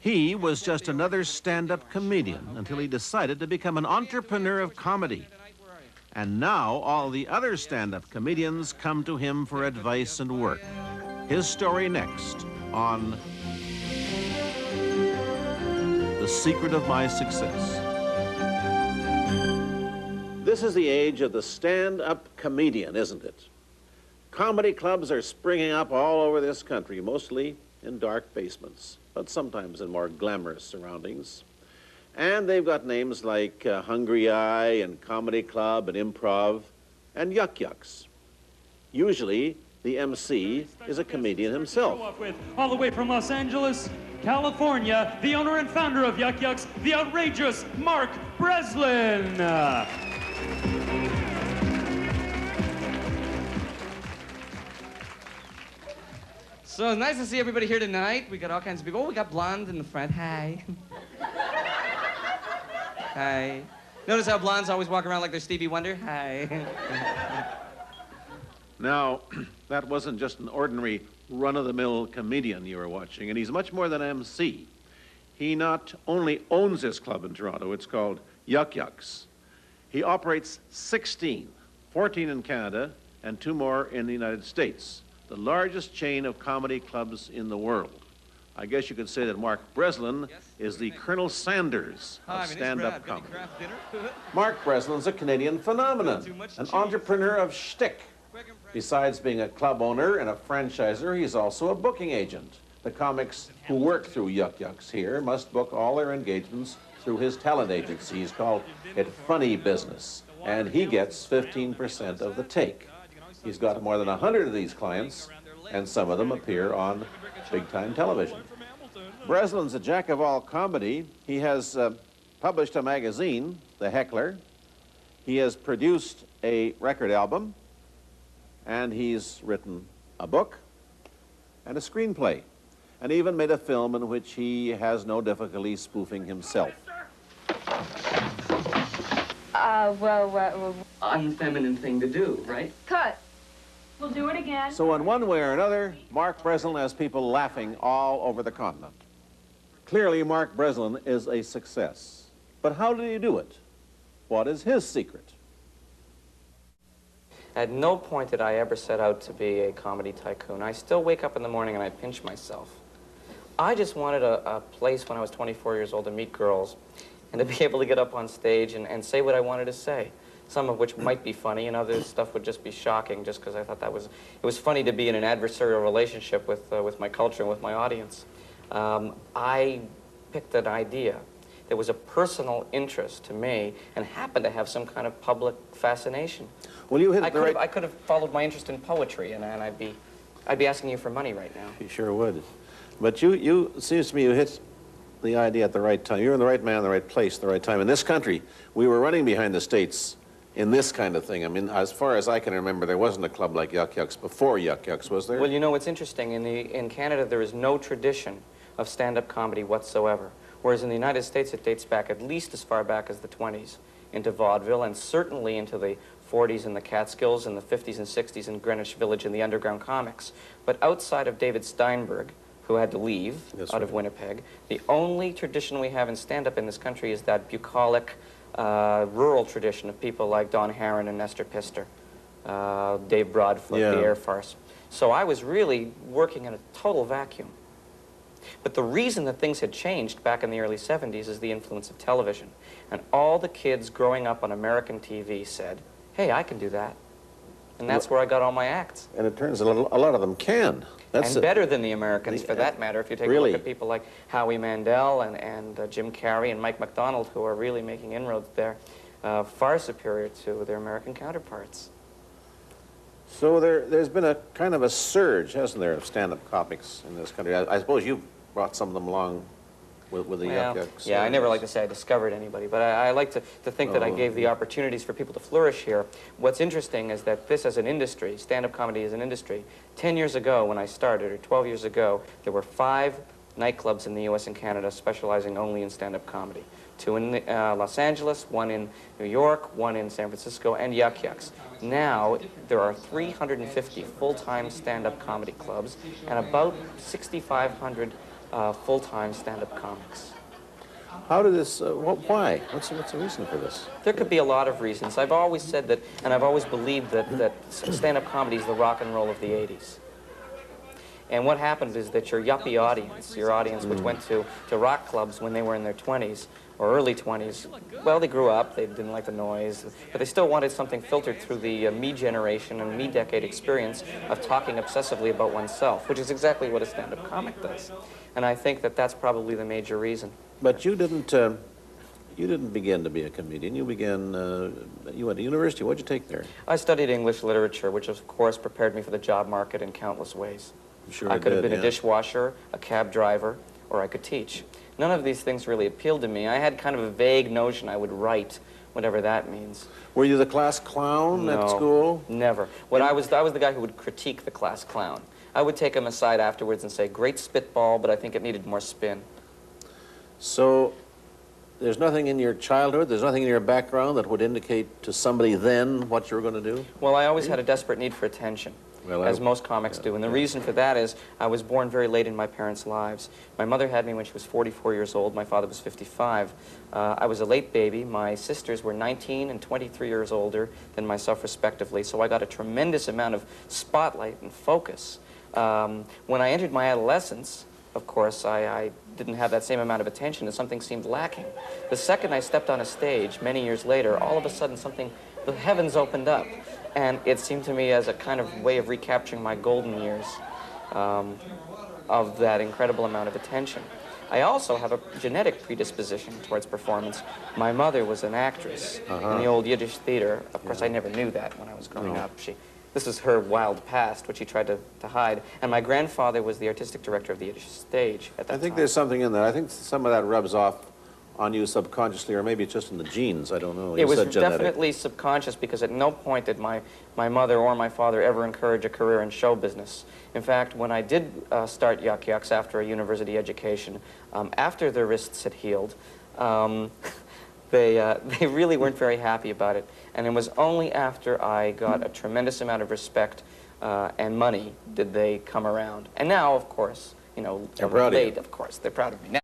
He was just another stand-up comedian until he decided to become an entrepreneur of comedy. And now all the other stand-up comedians come to him for advice and work. His story next on The Secret of My Success. This is the age of the stand-up comedian, isn't it? Comedy clubs are springing up all over this country, mostly in dark basements, but sometimes in more glamorous surroundings. And they've got names like Hungry Eye and Comedy Club and Improv and Yuk Yuks. Usually, the MC is a comedian himself. All the way from Los Angeles, California, the owner and founder of Yuk Yuks, the outrageous Mark Breslin. So it's nice to see everybody here tonight. We got all kinds of people. Oh, we got blonde in the front. Hi. Hi. Notice how blondes always walk around like they're Stevie Wonder? Hi. Now, that wasn't just an ordinary run-of-the-mill comedian you were watching, and he's much more than MC. He not only owns this club in Toronto, it's called Yuk Yuks. He operates 16, 14 in Canada, and 2 more in the United States, the largest chain of comedy clubs in the world. I guess you could say that Mark Breslin is the Colonel Sanders of stand-up comedy. Mark Breslin's a Canadian phenomenon, an entrepreneur of shtick. Besides being a club owner and a franchisor, he's also a booking agent. The comics who work through Yuk Yuks here must book all their engagements through his talent agency. He's called it Funny Business, and he gets 15% of the take. He's got more than 100 of these clients, and some of them appear on big-time television. Breslin's a jack of all comedy. He has published a magazine, The Heckler. He has produced a record album, and he's written a book and a screenplay, and even made a film in which he has no difficulty spoofing himself. Unfeminine thing to do, right? Cut. We'll do it again. So in one way or another, Mark Breslin has people laughing all over the continent. Clearly, Mark Breslin is a success. But how did he do it? What is his secret? At no point did I ever set out to be a comedy tycoon. I still wake up in the morning and I pinch myself. I just wanted a place when I was 24 years old to meet girls and to be able to get up on stage and say what I wanted to say. Some of which might be funny, and other stuff would just be shocking, just because I thought it was funny to be in an adversarial relationship with my culture and with my audience. I picked an idea that was a personal interest to me and happened to have some kind of public fascination. Well, you hit I could have followed my interest in poetry, and I'd be asking you for money right now. You sure would. But you seems to me you hit the idea at the right time. You're in the right man, in the right place, at the right time. In this country, we were running behind the States in this kind of thing. I mean, as far as I can remember, there wasn't a club like Yuk Yuks before Yuk Yuks, was there? Well, you know, it's interesting. In Canada, there is no tradition of stand-up comedy whatsoever, whereas in the United States, it dates back at least as far back as the 20s into vaudeville, and certainly into the 40s in the Catskills, and the 50s and 60s in Greenwich Village in the underground comics. But outside of David Steinberg, who had to leave out of Winnipeg, the only tradition we have in stand-up in this country is that bucolic, rural tradition of people like Don Herron and Nestor Pister, Dave Broadfoot, the Air Farce. So I was really working in a total vacuum. But the reason that things had changed back in the early 70s is the influence of television. And all the kids growing up on American TV said, hey, I can do that. And that's where I got all my acts. And it turns out a lot of them can. That's better than the Americans, for that matter, if you take a look at people like Howie Mandel and Jim Carrey and Mike MacDonald, who are really making inroads there, far superior to their American counterparts. So there's been a kind of a surge, hasn't there, of stand-up comics in this country? I suppose you brought some of them along with the Yuk Yuks. Yeah, I never like to say I discovered anybody, but I like to think that I gave the opportunities for people to flourish here. What's interesting is that this as an industry, stand-up comedy as an industry, 10 years ago when I started, or 12 years ago, there were 5 nightclubs in the U.S. and Canada specializing only in stand-up comedy. 2 in Los Angeles, 1 in New York, 1 in San Francisco, and Yuk Yuks. Now, there are 350 full-time stand-up comedy clubs and about 6,500 full-time stand-up comics. How did this, why? What's the reason for this? There could be a lot of reasons. I've always said that, and I've always believed that stand-up comedy is the rock and roll of the 80s. And what happened is that your yuppie audience, your audience which went to rock clubs when they were in their 20s or early 20s, well, they grew up, they didn't like the noise, but they still wanted something filtered through the me generation and me decade experience of talking obsessively about oneself, which is exactly what a stand-up comic does. And I think that that's probably the major reason. But you didn't begin to be a comedian. You began, you went to university. What'd you take there? I studied English literature, which of course prepared me for the job market in countless ways. Sure I could have been yeah. a dishwasher, a cab driver, or I could teach. None of these things really appealed to me. I had kind of a vague notion I would write, whatever that means. Were you the class clown No, at school? Never. I was the guy who would critique the class clown. I would take him aside afterwards and say, great spitball, but I think it needed more spin. So there's nothing in your childhood, there's nothing in your background that would indicate to somebody then what you were going to do? Well, I always had a desperate need for attention. Well, as most comics do. And the reason for that is I was born very late in my parents' lives. My mother had me when she was 44 years old. My father was 55. I was a late baby. My sisters were 19 and 23 years older than myself, respectively. So I got a tremendous amount of spotlight and focus. When I entered my adolescence, of course, I didn't have that same amount of attention, and something seemed lacking. The second I stepped on a stage, many years later, all of a sudden the heavens opened up. And it seemed to me as a kind of way of recapturing my golden years of that incredible amount of attention. I also have a genetic predisposition towards performance. My mother was an actress in the old Yiddish theater. Of course, I never knew that when I was growing up. This is her wild past, which she tried to hide. And my grandfather was the artistic director of the Yiddish stage at that time. I think there's something in that. I think some of that rubs off on you subconsciously, or maybe it's just in the genes, I don't know. It was definitely subconscious, because at no point did my mother or my father ever encourage a career in show business. In fact, when I did start Yuk Yuk's after a university education, after their wrists had healed, they really weren't very happy about it. And it was only after I got a tremendous amount of respect and money did they come around. And now, of course, you know, they're proud of you. Of course, they're proud of me now.